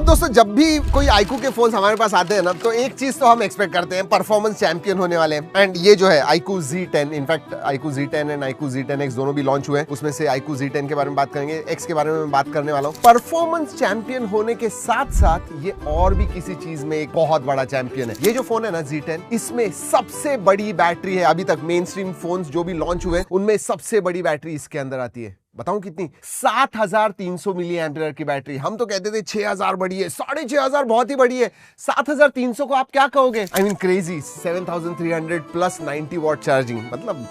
दोस्तों जब भी कोई iQOO के फोन हमारे पास आते हैं ना, तो एक चीज तो हम एक्सपेक्ट करते हैं, परफॉर्मेंस चैंपियन होने वाले हैं। एंड ये जो है iQOO Z10, in fact iQOO Z10 and iQOO Z10X दोनों भी लॉन्च हुए हैं। उसमें से iQOO Z10 के बारे में बात करेंगे, X के बारे में बात करने वाला हूँ। परफॉर्मेंस चैंपियन होने के साथ साथ ये और भी किसी चीज में एक बहुत बड़ा चैंपियन है। ये जो फोन है ना Z10, इसमें सबसे बड़ी बैटरी है। अभी तक मेन स्ट्रीम फोन जो भी लॉन्च हुए उनमें सबसे बड़ी बैटरी इसके अंदर आती है। बताऊं कितनी? 7300 मिली एम्पियर की बैटरी। हम तो कहते थे 6000 बड़ी है, 6500 बहुत ही बड़ी है। 7300 को आप क्या कहोगे? I mean crazy. 7300 plus 90 watt charging, मतलब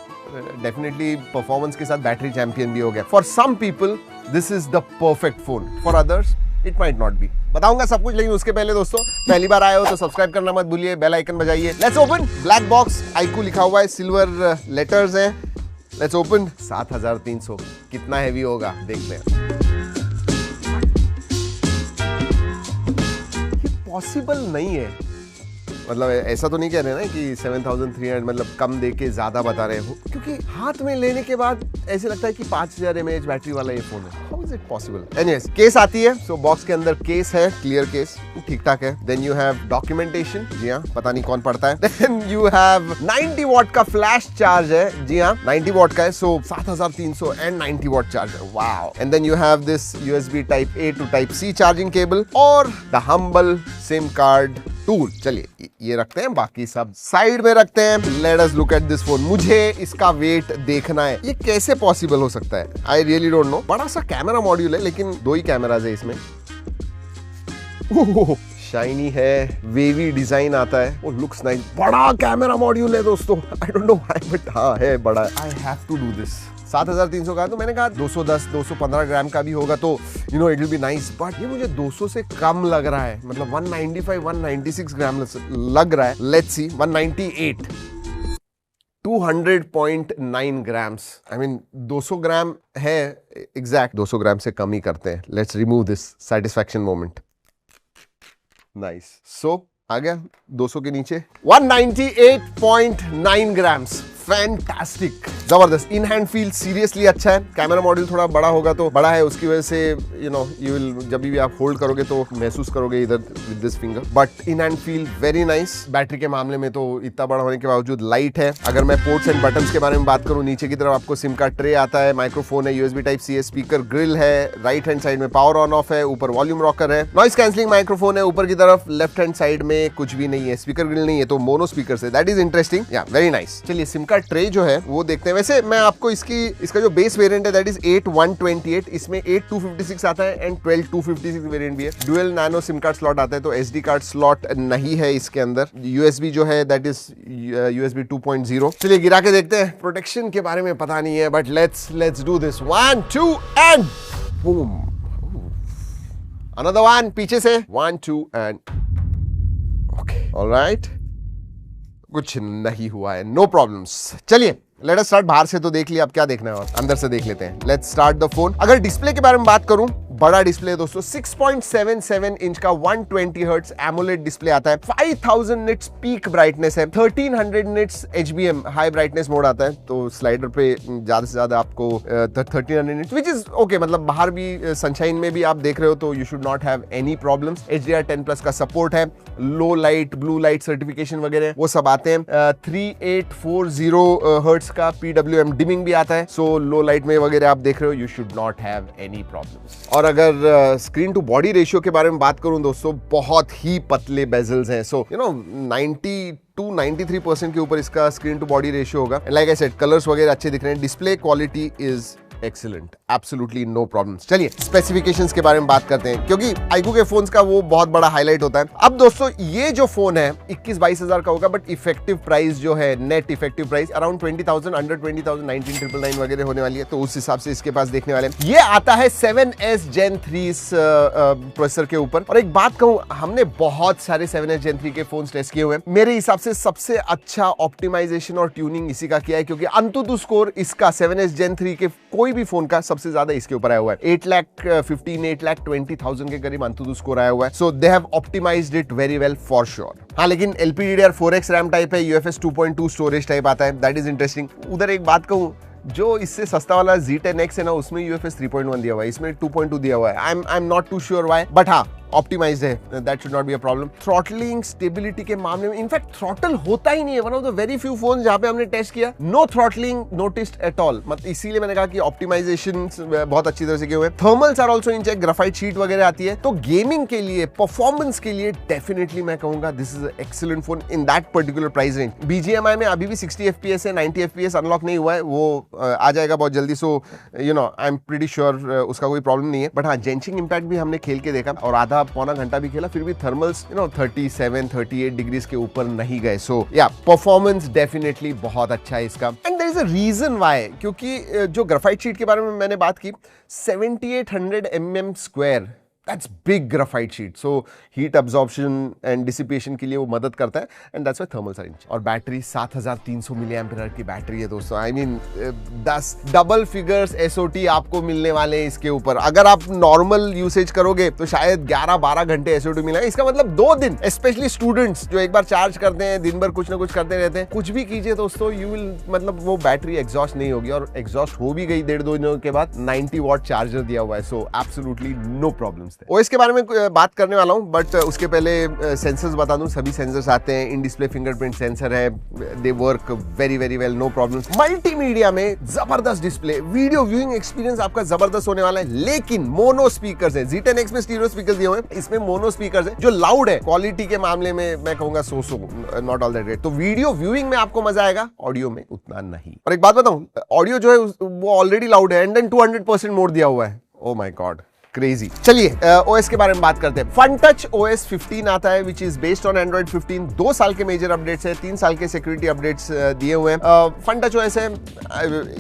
डेफिनेटली परफॉर्मेंस के साथ बैटरी चैंपियन भी हो गया। For some people this is the perfect phone, for others it might not be. बताऊंगा सब कुछ, लेकिन उसके पहले दोस्तों पहली बार आए हो तो सब्सक्राइब करना मत भूलिए, बेल आइकन बजाइए। Let's open. Black box, iQOO लिखा हुआ है, सिल्वर लेटर्स है। Let's open. 7300 कितना हैवी होगा देखते हैं। ये पॉसिबल नहीं है, मतलब ऐसा तो नहीं कह रहे ना कि 7300 मतलब कम देके ज्यादा बता रहे हो, क्योंकि हाथ में लेने के बाद ऐसे लगता है कि 5000 mAh बैटरी वाला ये फोन है। How is it possible? Anyways, case आती है। सो बॉक्स के अंदर केस है, क्लियर केस, ठीक ठाक है। देन यू हैव डॉक्यूमेंटेशन, जी हाँ, पता नहीं कौन पढ़ता है। देन यू हैव 90 वॉट का फ्लैश चार्ज है, जी हाँ 90 वॉट का है। सो 7300 एंड 90 वॉट चार्ज है, wow. And then you have this USB type A to type C charging cable और the humble sim card tool. चलिए ये रखते हैं, बाकी सब साइड में रखते हैं। Let us look at this phone. मुझे इसका वेट देखना है, ये कैसे पॉसिबल हो सकता है? I really don't know. बड़ा सा कैमरा मॉड्यूल है, लेकिन 2 ही कैमराज है इसमें। शाइनी है, वेवी डिजाइन आता है, वो लुक्स नाइस। बड़ा कैमरा मॉड्यूल है दोस्तों, I don't know why but हाँ है बड़ा। I have to do this. 7300 का, तो मैंने कहा 210 215 ग्राम का भी होगा तो you know it will be nice, but ये मुझे 200 से कम लग रहा है। मतलब 195 196 ग्राम लग रहा है। Let's see. 198 200.9 grams. I mean 200 gram है एग्जैक्ट, 200 ग्राम से कम ही करते हैं। Let's remove this satisfaction moment. Nice. So आ गया 200 के नीचे। 198.9 ग्राम्स। फैंटास्टिक, जबरदस्त। इन हैंड फील सीरियसली अच्छा है। कैमरा मॉड्यूल थोड़ा बड़ा होगा तो बड़ा है, उसकी वजह से यू नो यू विल जब भी आप होल्ड करोगे तो महसूस करोगे इधर with this finger, but in hand feel very nice. Battery के मामले में तो इतना बड़ा होने के बावजूद लाइट है। अगर मैं पोर्ट्स एंड बटन्स के बारे में बात करूं, नीचे की तरफ आपको सिम कार्ड ट्रे आता है, माइक्रोफोन है, USB टाइप C है, स्पीकर ग्रिल है, राइट हैंड साइड में पावर ऑन ऑफ है, ऊपर वॉल्यूम रॉकर है, नॉइस कैंसलिंग माइक्रोफोन है ऊपर की तरफ। लेफ्ट हैंड साइड में कुछ भी नहीं है, स्पीकर ग्रिल नहीं है, तो मोनो स्पीकर से, दैट इज इंटरेस्टिंग, या वेरी नाइस। चलिए सिम कार्ड ट्रे जो है वो देखते हैं। वैसे मैं आपको इसका जो बेस वेरिएंट है दैट इज 8128, इसमें 8256 आता है एंड 12256 वेरिएंट भी है। Dual nano SIM card slot आता है, तो SD कार्ड स्लॉट नहीं है इसके अंदर। USB जो है दैट इज USB 2.0। चलिए गिरा के देखते हैं। प्रोटेक्शन के बारे में पता नहीं है, but let's do this. 1 2 and boom. Another one पीछे से। 1 2 एंड ओके, ऑलराइट, कुछ नहीं हुआ है, नो प्रॉब्लम्स। चलिए लेट अस स्टार्ट। बाहर से तो देख लिया, अब क्या देखना है और अंदर से देख लेते हैं। Let's start the phone. अगर डिस्प्ले के बारे में बात करूं, बड़ा डिस्प्ले है दोस्तों, 6.77 इंच का 120 हर्ट्ज एमोलेड डिस्प्ले आता है। 5000 निट्स पीक ब्राइटनेस है, 1300 nits HBM high brightness mode आता है। तो स्लाइडर पे ज्यादा से ज्यादा आपको 1300 निट्स, विच इज ओके। मतलब बाहर भी सनशाइन में भी आप देख रहे हो तो you should not have any problems. HDR10+ का सपोर्ट है, लो लाइट ब्लू लाइट सर्टिफिकेशन वगैरह वो सब आते हैं। 3840 हर्ट्ज का PWM डिमिंग भी आता है। सो लो लाइट में वगैरह आप देख रहे हो, you should not have any problems. और अगर स्क्रीन टू बॉडी रेशियो के बारे में बात करूं दोस्तों, बहुत ही पतले बेजल्स हैं। सो यू नो 93% के ऊपर इसका स्क्रीन टू बॉडी रेशियो होगा। लाइक आई सेड, कलर्स वगैरह अच्छे दिख रहे हैं। Display quality is excellent, absolutely no problems. चलिए स्पेसिफिकेशंस के बारे में बात करते हैं, क्योंकि iQOO के फोन्स का वो बहुत बड़ा हाईलाइट होता है। अब दोस्तों ये जो फोन है 21-22 हजार का होगा, बट इफेक्टिव प्राइस जो है, net effective price around 20,000, under 20,000, 19,999 वगैरह होने वाली है। तो उस हिसाब से इसके पास देखने वाले हैं। ये आता है 7S Gen 3 प्रोसेसर के ऊपर। और एक बात कहूं, हमने बहुत सारे 7S Gen 3 के फोन टेस्ट किए हुए हैं। मेरे हिसाब से सबसे अच्छा ऑप्टिमाइजेशन और ट्यूनिंग इसी का किया है, क्योंकि अंतुतु स्कोर इसका 7S Gen 3 के कोई भी फोन का सबसे ज्यादा इसके ऊपर आया हुआ है। 8,15,20,000 के करीब अंतुतु स्कोर आया हुआ है। So they have optimized it very well for sure. हाँ, लेकिन LPDDR4X रैम टाइप है, UFS 2.2 स्टोरेज टाइप आता है, दैट इज इंटरेस्टिंग। उधर एक बात कहूं, जो इससे सस्ता वाला Z10X है ना, उसमें UFS 3.1 दिया हुआ है, इसमें 2.2 दिया हुआ है। I am not too sure why, but हाँ ऑप्टिमाइज्ड है, that should not be a problem. Throttling stability के मामले में इनफैक्ट थ्रॉटल होता ही नहीं है, one of the very few phone जहां पे हमने टेस्ट किया, no throttling noticed at all. मतलब इसीलिए मैंने कहा कि ऑप्टिमाइजेशन बहुत अच्छी तरह से किए हुए हैं। Thermals are also in check, graphite sheet वगैरह आती है, तो गेमिंग के लिए, परफॉर्मेंस के लिए डेफिनेटली मैं कहूंगा this is excellent phone in that particular price range. BGMI में अभी भी 60 FPS है, 90 FPS अनलॉक नहीं हुआ है, वो आ जाएगा बहुत जल्दी। So you know I am pretty sure उसका कोई प्रॉब्लम नहीं है। बट हाँ, जेंचिंग इंपैक्ट भी हमने खेल के देखा और आधा पौना घंटा भी खेला, फिर भी थर्मल्स 37-38 डिग्रीज के ऊपर नहीं गए। सो या परफॉर्मेंस डेफिनेटली बहुत अच्छा है इसका। And there is a reason why, क्योंकि जो ग्राफाइट शीट के बारे में मैंने बात की, 7800 mm square, that's big graphite sheet, so heat absorption and dissipation के लिए वो मदद करता है, and that's why thermals are in. और बैटरी 7300 मिली एम्पियर की बैटरी है दोस्तों। I mean 10 double figures SOT आपको मिलने वाले हैं इसके ऊपर। अगर आप नॉर्मल यूसेज करोगे तो शायद 11-12 घंटे SOT मिलेगा, इसका मतलब 2 दिन। स्पेशली स्टूडेंट्स जो एक बार चार्ज करते हैं, दिन भर कुछ ना कुछ करते रहते हैं, कुछ भी कीजिए दोस्तों, यू विल मतलब वो बैटरी एग्जॉस्ट नहीं होगी, और एग्जॉस्ट हो भी गई 1.5-2 दिनों के बाद 90 वॉट चार्जर दिया हुआ है, so absolutely no problems. OS के बारे में बात करने वाला हूं, बट उसके पहले सेंसर्स बता दूं। सभी सेंसर्स आते हैं, इन डिस्प्ले फिंगरप्रिंट सेंसर है, they work very very well, no problems. Multimedia में जबरदस्त डिस्प्ले, वीडियो व्यूइंग एक्सपीरियंस आपका जबरदस्त होने वाला है। लेकिन मोनो स्पीकर्स है, Z10X में स्टीरियो स्पीकर्स दिए हुए हैं, इसमें मोनो स्पीकर्स है जो लाउड है। क्वालिटी के मामले में मैं कहूंगा so not all that great. तो वीडियो व्यूइंग में आपको मजा आएगा, ऑडियो में उतना नहीं। और एक बात बताऊं, ऑडियो जो है वो ऑलरेडी लाउड है, एंड देन 200% मोड दिया हुआ है। Oh my God, crazy. चलिए OS के बारे में बात करते हैं। FunTouch OS 15 आता है, which is based on Android 15। 2 साल के मेजर अपडेट्स है, 3 साल के सिक्योरिटी अपडेट्स दिए हुए हैं। FunTouch OS है,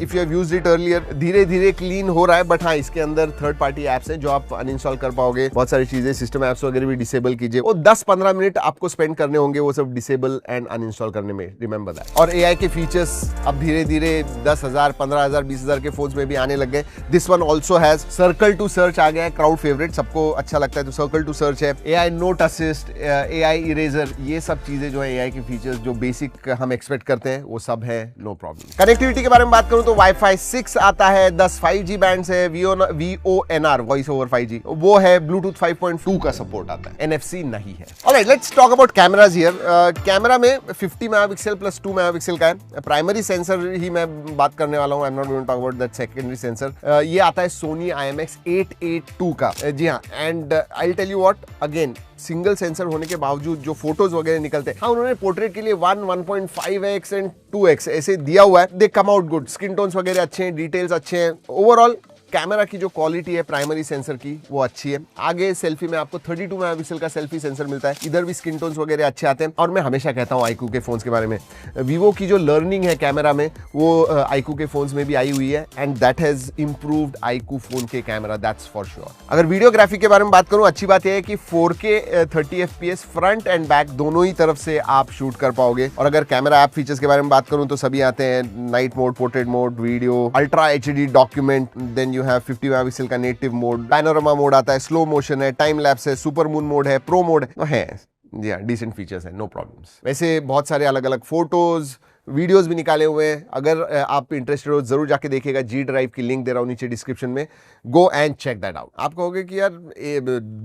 if you have used it earlier, धीरे धीरे क्लीन हो रहा है, बट हाँ इसके अंदर थर्ड पार्टी एप्स हैं जो आप अनइंस्टॉल कर पाओगे। बहुत सारी चीजें, सिस्टम एप्स वगैरह भी डिसेबल कीजिए। वो 10-15 मिनट आपको स्पेंड करने होंगे वो सब डिसेबल एंड अनइंस्टॉल करने में, रिमेंबर दैट। और AI के फीचर्स अब धीरे धीरे 10,000, 15,000, 20,000 के फोन्स में भी आने लग गए। This one also has circle to search आ गया है, क्राउड फेवरेट, सबको अच्छा लगता है, तो सर्कल टू सर्च है। AI note assist, AI eraser, ये सब चीजें जो है AI के फीचर्स जो बेसिक हम एक्सपेक्ट करते हैं वो सब है, नो प्रॉब्लम। कनेक्टिविटी के बारे में बात करूं तो Wi-Fi 6 आता है, 10 5G बैंड्स है, VoNR वॉइस ओवर 5G वो है, Bluetooth 5.2 का सपोर्ट आता है, NFC नहीं है। Alright, let's talk about cameras here. Camera में 50 मेगापिक्सल प्लस 2 मेगापिक्सल का है। प्राइमरी सेंसर ही मैं बात करने वाला हूं, I am not going to talk about that secondary sensor. ये आता है Sony IMX 882 का, जी हाँ। And I tell you what, again single sensor होने के बावजूद जो फोटोज वगैरह निकलते हैं, हाँ उन्होंने पोर्ट्रेट के लिए 1.5x एंड 2x ऐसे दिया हुआ है, they come out good. Skin tones वगैरह अच्छे हैं, डिटेल्स अच्छे हैं, ओवरऑल कैमरा की जो क्वालिटी है प्राइमरी सेंसर की वो अच्छी है। आगे सेल्फी में आपको 32 मेगापिक्सल का सेल्फी सेंसर मिलता है, इधर भी स्किन टोन्स वगैरह अच्छे आते हैं। और मैं हमेशा कहता हूँ iQOO के फोन्स के बारे में, वीवो की जो लर्निंग है कैमरा में वो iQOO के फोन्स में भी आई हुई है, and that has improved iQOO phone के कैमरा, दैट्स फॉर श्योर। अगर वीडियोग्राफी के बारे में बात करूं, अच्छी बात यह है कि 4K 30 FPS front end back दोनों ही तरफ से आप शूट कर पाओगे। और अगर कैमरा ऐप फीचर्स के बारे में बात करूं तो सभी आते हैं, night mode, portrait mode, video, ultra HD document, then you have 50 megapixel का नेटिव मोड, पैनोरामा मोड आता है, स्लो मोशन है, टाइम लैप्स है, सुपर मून मोड है, प्रो मोड है, जी हाँ, डिसेंट फीचर्स है, नो प्रॉब्लम्स। वैसे बहुत सारे अलग अलग फोटोज वीडियोस भी निकाले हुए हैं, अगर आप इंटरेस्टेड हो जरूर जाके देखिएगा। G ड्राइव की लिंक दे रहा हूं नीचे डिस्क्रिप्शन में, go and check that out. आप कहोगे कि यार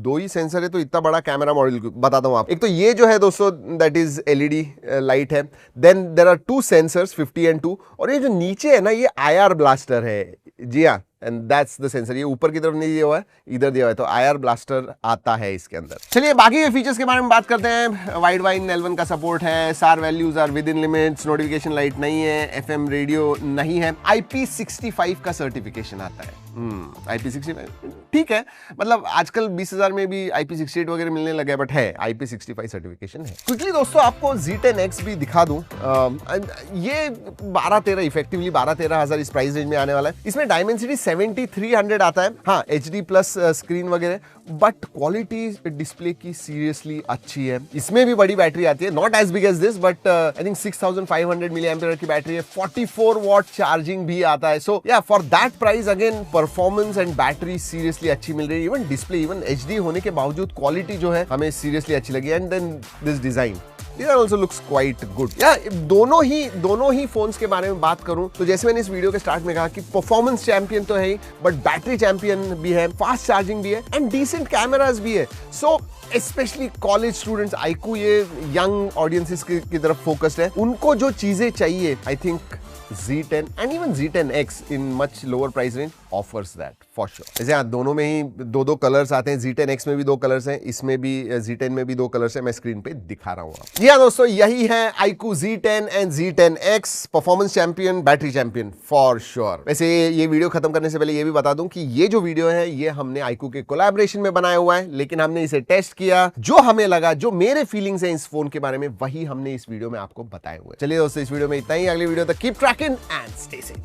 2 ही सेंसर है तो इतना बड़ा कैमरा मॉड्यूल, बताता हूं आप। एक तो ये जो है दोस्तों दैट इज LED लाइट है, then there are 2 sensors 50 and 2, और ये जो नीचे है ना ये IR ब्लास्टर है, जी हाँ, एंड दैट्स द सेंसर। ये ऊपर की तरफ नहीं दिया हुआ है, इधर दिया हुआ है, तो IR ब्लास्टर आता है इसके अंदर। चलिए बाकी के फीचर्स के बारे में बात करते हैं। वाइड वाइन L1 का सपोर्ट है, SAR values are within limits, notification light नहीं है, FM रेडियो नहीं है, IP65 का सर्टिफिकेशन आता है। IP65 ठीक है, मतलब आजकल 20,000 में भी IP68 वगैरह मिलने लगे, बट है IP65 सर्टिफिकेशन है। क्विकली दोस्तों आपको Z10X भी दिखा दूं, ये 12-13 इफेक्टिवली 12-13 हज़ार इस प्राइस रेंज में आने वाला है। इसमें डायमेंसिटी 7300 आता है, हाँ HD प्लस स्क्रीन वगैरह, बट क्वालिटी डिस्प्ले की सीरियसली अच्छी है। इसमें भी बड़ी बैटरी आती है, not as big as this, but I think 6500 milliampere की बैटरी है, 44 वॉट चार्जिंग भी आता है। So yeah for that price again performance and battery seriously अच्छी मिल रही है। इवन डिस्प्ले, इवन HD होने के बावजूद क्वालिटी जो है हमें सीरियसली अच्छी लगी। And then this design These also looks quite good. दोनों ही फोन्स के बारे में बात करूं तो जैसे मैंने इस वीडियो के स्टार्ट में कहा कि परफॉर्मेंस चैंपियन तो है ही, बट बैटरी चैंपियन भी है, फास्ट चार्जिंग भी है एंड डिसेंट कैमरास भी है. So specially college students, iQOO ये यंग ऑडियंसेस की तरफ फोकस्ड है. उनको जो चीजें चाहिए, I think Z10 and even Z10X in much lower price range offers that for sure. जैसे यहाँ दोनों में ही दो कलर्स आते हैं. Z10X में भी 2 कलर्स हैं, इसमें भी Z10 में भी 2 कलर्स हैं. मैं स्क्रीन पे दिखा रहा हूँ आपको. या दोस्तों, यही है iQOO Z10 and Z10X, performance champion, battery champion for sure. वैसे ये वीडियो खत्म करने से पहले ये भी बता दूं कि ये जो वीडियो है ये हमने iQOO के कोलैबोरेशन में बनाया हुआ है, लेकिन हमने इसे टेस्ट किया. जो हमें लगा, जो मेरे फीलिंग्स हैं इस फोन के बारे में, वही हमने इस वीडियो में आपको बताए हुए. चलिए दोस्तों, इस वीडियो में इतना ही. अगली वीडियो तक keep trekking and stay safe.